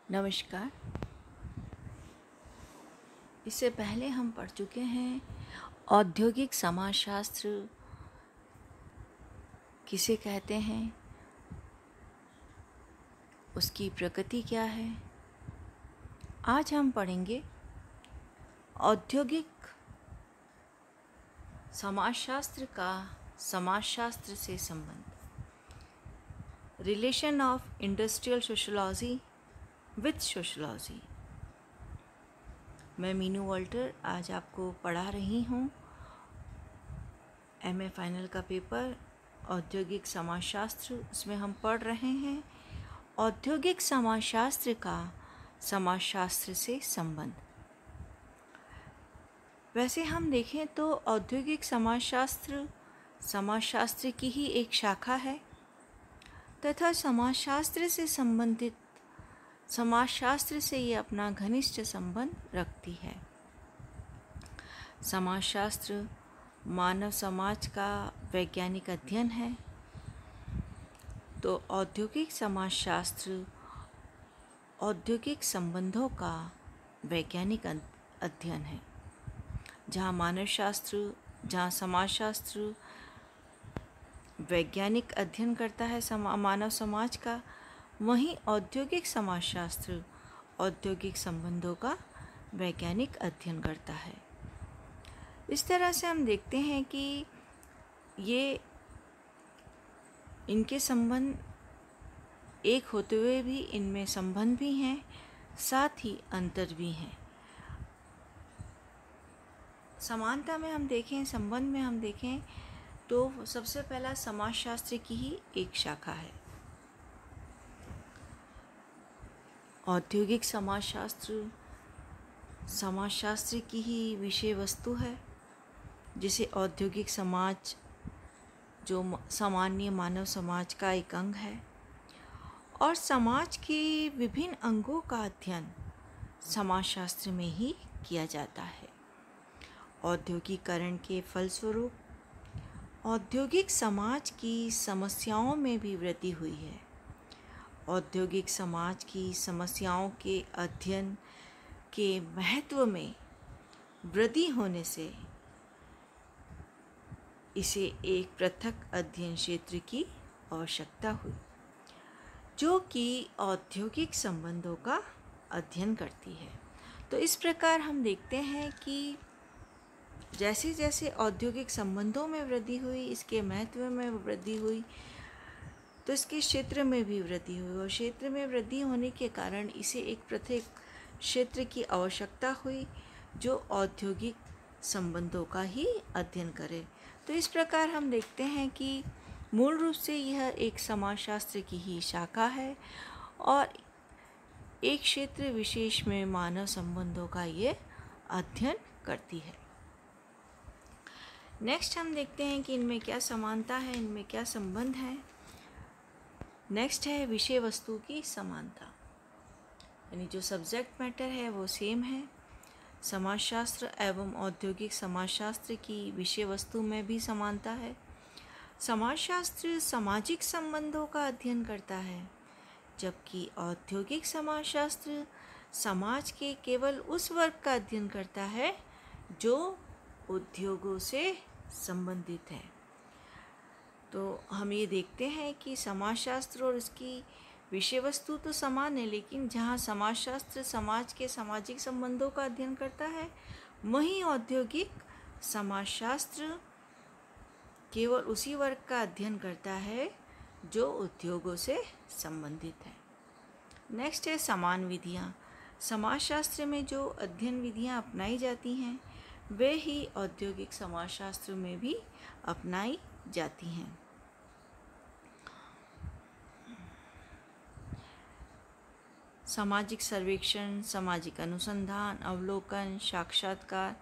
नमस्कार। इससे पहले हम पढ़ चुके हैं औद्योगिक समाजशास्त्र किसे कहते हैं, उसकी प्रकृति क्या है। आज हम पढ़ेंगे औद्योगिक समाजशास्त्र का समाजशास्त्र से संबंध, relation of industrial sociology with sociology. मैं मीनू वॉल्टर आज आपको पढ़ा रही हूँ एमए फाइनल का पेपर औद्योगिक समाजशास्त्र। उसमें हम पढ़ रहे हैं औद्योगिक समाजशास्त्र का समाजशास्त्र से संबंध। वैसे हम देखें तो औद्योगिक समाजशास्त्र समाजशास्त्र की ही एक शाखा है तथा समाजशास्त्र से संबंधित समाजशास्त्र से ये अपना घनिष्ठ संबंध रखती है। समाजशास्त्र मानव समाज का वैज्ञानिक अध्ययन है, तो औद्योगिक समाजशास्त्र औद्योगिक संबंधों का वैज्ञानिक अध्ययन है। जहाँ जहाँ समाजशास्त्र वैज्ञानिक अध्ययन करता है मानव समाज का, वहीं औद्योगिक समाजशास्त्र औद्योगिक संबंधों का वैज्ञानिक अध्ययन करता है। इस तरह से हम देखते हैं कि ये इनके संबंध एक होते हुए भी इनमें संबंध भी हैं, साथ ही अंतर भी हैं। समानता में हम देखें, संबंध में हम देखें तो सबसे पहला समाजशास्त्र की ही एक शाखा है। औद्योगिक समाजशास्त्र की ही विषय वस्तु है, जिसे औद्योगिक समाज जो सामान्य मानव समाज का एक अंग है और समाज के विभिन्न अंगों का अध्ययन समाजशास्त्र में ही किया जाता है। औद्योगिकरण के फलस्वरूप औद्योगिक समाज की समस्याओं में भी वृद्धि हुई है। औद्योगिक समाज की समस्याओं के अध्ययन के महत्व में वृद्धि होने से इसे एक पृथक अध्ययन क्षेत्र की आवश्यकता हुई, जो कि औद्योगिक संबंधों का अध्ययन करती है। तो इस प्रकार हम देखते हैं कि जैसे जैसे औद्योगिक संबंधों में वृद्धि हुई, इसके महत्व में वृद्धि हुई, तो इसके क्षेत्र में भी वृद्धि हुई और क्षेत्र में वृद्धि होने के कारण इसे एक पृथक क्षेत्र की आवश्यकता हुई जो औद्योगिक संबंधों का ही अध्ययन करे। तो इस प्रकार हम देखते हैं कि मूल रूप से यह एक समाजशास्त्र की ही शाखा है और एक क्षेत्र विशेष में मानव संबंधों का ये अध्ययन करती है। नेक्स्ट हम देखते हैं कि इनमें क्या समानता है, इनमें क्या संबंध है। नेक्स्ट है विषय वस्तु की समानता, यानी जो सब्जेक्ट मैटर है वो सेम है। समाजशास्त्र एवं औद्योगिक समाजशास्त्र की विषय वस्तु में भी समानता है। समाजशास्त्र सामाजिक संबंधों का अध्ययन करता है, जबकि औद्योगिक समाजशास्त्र समाज के केवल उस वर्ग का अध्ययन करता है जो उद्योगों से संबंधित है। तो हम ये देखते हैं कि समाजशास्त्र और इसकी विषय वस्तु तो समान है, लेकिन जहाँ समाजशास्त्र समाज के सामाजिक संबंधों का अध्ययन करता है, वहीं औद्योगिक समाजशास्त्र केवल उसी वर्ग का अध्ययन करता है जो उद्योगों से संबंधित है। नेक्स्ट है समान विधियाँ। समाजशास्त्र में जो अध्ययन विधियाँ अपनाई जाती हैं वे ही औद्योगिक समाजशास्त्र में भी अपनाई जाती हैं। सामाजिक सर्वेक्षण, सामाजिक अनुसंधान, अवलोकन, साक्षात्कार,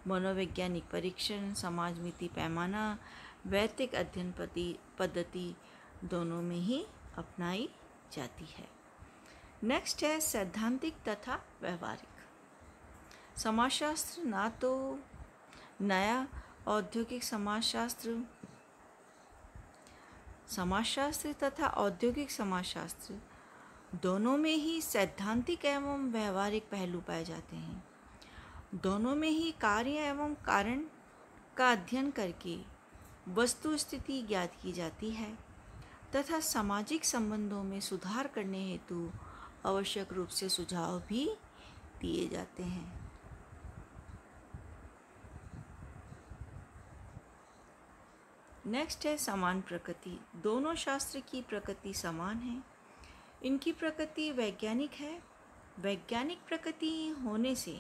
मनोवैज्ञानिक परीक्षण, समाजमिति पैमाना, वैयक्तिक अध्ययन पद्धति दोनों में ही अपनाई जाती है। नेक्स्ट है सैद्धांतिक तथा व्यवहारिक। समाजशास्त्र ना तो नया औद्योगिक समाजशास्त्र तथा औद्योगिक समाजशास्त्र दोनों में ही सैद्धांतिक एवं व्यवहारिक पहलू पाए जाते हैं। दोनों में ही कार्य एवं कारण का अध्ययन करके वस्तु स्थिति ज्ञात की जाती है तथा सामाजिक संबंधों में सुधार करने हेतु आवश्यक रूप से सुझाव भी दिए जाते हैं। नेक्स्ट है समान प्रकृति। दोनों शास्त्र की प्रकृति समान है। इनकी प्रकृति वैज्ञानिक है। वैज्ञानिक प्रकृति होने से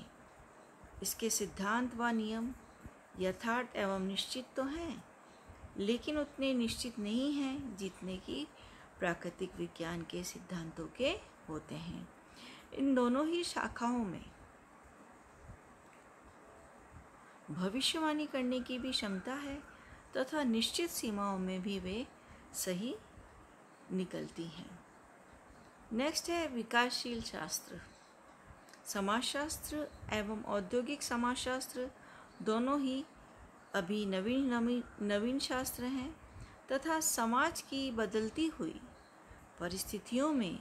इसके सिद्धांत व नियम यथार्थ एवं निश्चित तो हैं, लेकिन उतने निश्चित नहीं हैं जितने कि प्राकृतिक विज्ञान के सिद्धांतों के होते हैं। इन दोनों ही शाखाओं में भविष्यवाणी करने की भी क्षमता है तथा निश्चित सीमाओं में भी वे सही निकलती हैं। नेक्स्ट है विकासशील शास्त्र। समाजशास्त्र एवं औद्योगिक समाजशास्त्र दोनों ही अभी नवीन शास्त्र हैं तथा समाज की बदलती हुई परिस्थितियों में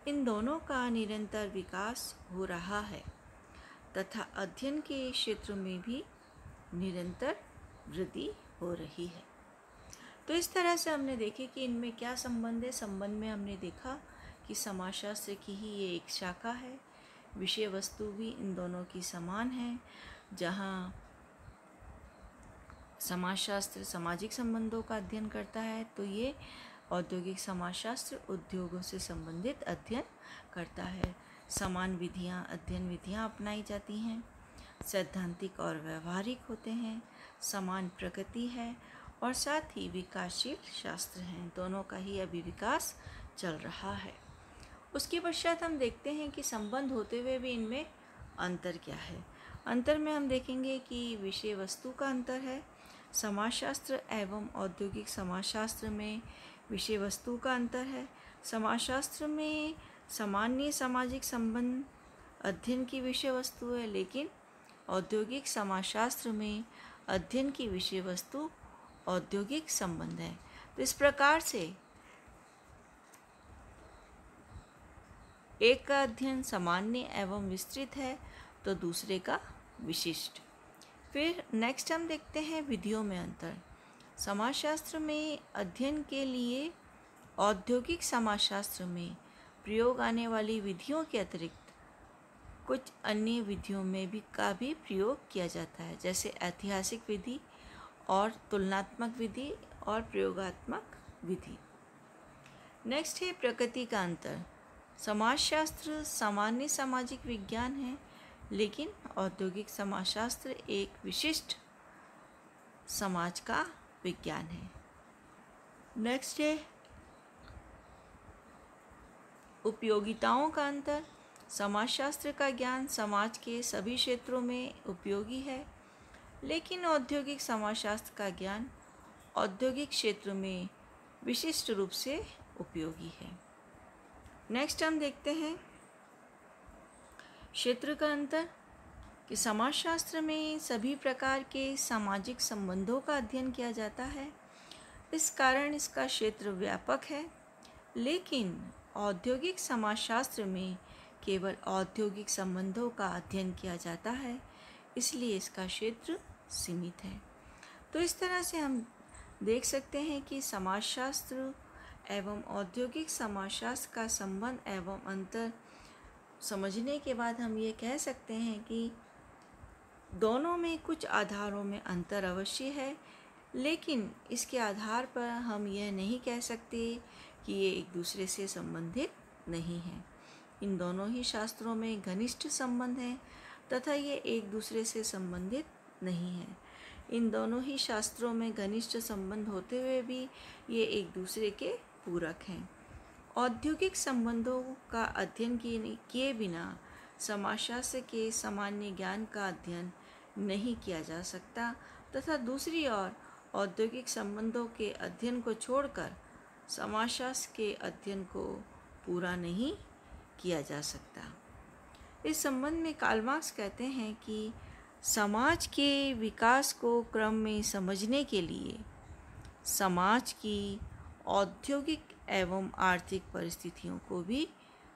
इन दोनों का निरंतर विकास हो रहा है तथा अध्ययन के क्षेत्र में भी निरंतर वृद्धि हो रही है। तो इस तरह से हमने देखे कि इनमें क्या संबंध है। संबंध में हमने देखा कि समाजशास्त्र की ही ये एक शाखा है। विषय वस्तु भी इन दोनों की समान है। जहाँ समाजशास्त्र सामाजिक संबंधों का अध्ययन करता है तो ये औद्योगिक समाजशास्त्र उद्योगों से संबंधित अध्ययन करता है। समान अध्ययन विधियाँ अपनाई जाती हैं, सैद्धांतिक और व्यवहारिक होते हैं, समान प्रकृति है और साथ ही विकासशील शास्त्र हैं। दोनों का ही अभी विकास चल रहा है। उसके पश्चात हम देखते हैं कि संबंध होते हुए भी इनमें अंतर क्या है। अंतर में हम देखेंगे कि विषय वस्तु का अंतर है। समाजशास्त्र एवं औद्योगिक समाजशास्त्र में विषय वस्तु का अंतर है। समाजशास्त्र में सामान्य सामाजिक संबंध अध्ययन की विषय वस्तु है, लेकिन औद्योगिक समाजशास्त्र में अध्ययन की विषय वस्तु औद्योगिक संबंध है। तो इस प्रकार से एक का अध्ययन सामान्य एवं विस्तृत है तो दूसरे का विशिष्ट। फिर नेक्स्ट हम देखते हैं विधियों में अंतर। समाजशास्त्र में अध्ययन के लिए औद्योगिक समाजशास्त्र में प्रयोग आने वाली विधियों के अतिरिक्त कुछ अन्य विधियों में भी प्रयोग किया जाता है, जैसे ऐतिहासिक विधि और तुलनात्मक विधि और प्रयोगात्मक विधि। नेक्स्ट है प्रकृति का अंतर। समाजशास्त्र सामान्य सामाजिक विज्ञान है, लेकिन औद्योगिक समाजशास्त्र एक विशिष्ट समाज का विज्ञान है। नेक्स्ट है उपयोगिताओं का अंतर। समाजशास्त्र का ज्ञान समाज के सभी क्षेत्रों में उपयोगी है, लेकिन औद्योगिक समाजशास्त्र का ज्ञान औद्योगिक क्षेत्र में विशिष्ट रूप से उपयोगी है। नेक्स्ट हम देखते हैं क्षेत्र का अंतर कि समाजशास्त्र में सभी प्रकार के सामाजिक संबंधों का अध्ययन किया जाता है, इस कारण इसका क्षेत्र व्यापक है, लेकिन औद्योगिक समाजशास्त्र में केवल औद्योगिक संबंधों का अध्ययन किया जाता है, इसलिए इसका क्षेत्र सीमित है। तो इस तरह से हम देख सकते हैं कि समाजशास्त्र एवं औद्योगिक समाजशास्त्र का संबंध एवं अंतर समझने के बाद हम ये कह सकते हैं कि दोनों में कुछ आधारों में अंतर अवश्य है, लेकिन इसके आधार पर हम यह नहीं कह सकते कि ये एक दूसरे से संबंधित नहीं हैं। इन दोनों ही शास्त्रों में घनिष्ठ संबंध है तथा ये एक दूसरे से संबंधित नहीं है। इन दोनों ही शास्त्रों में घनिष्ठ संबंध होते हुए भी ये एक दूसरे के पूरक हैं। औद्योगिक संबंधों का अध्ययन किए बिना समाजशास्त्र के सामान्य ज्ञान का अध्ययन नहीं किया जा सकता तथा दूसरी ओर औद्योगिक संबंधों के अध्ययन को छोड़कर समाजशास्त्र के अध्ययन को पूरा नहीं किया जा सकता। इस संबंध में कार्ल मार्क्स कहते हैं कि समाज के विकास को क्रम में समझने के लिए समाज की औद्योगिक एवं आर्थिक परिस्थितियों को भी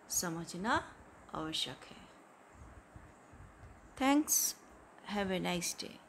समझना आवश्यक है। Thanks, have a nice day.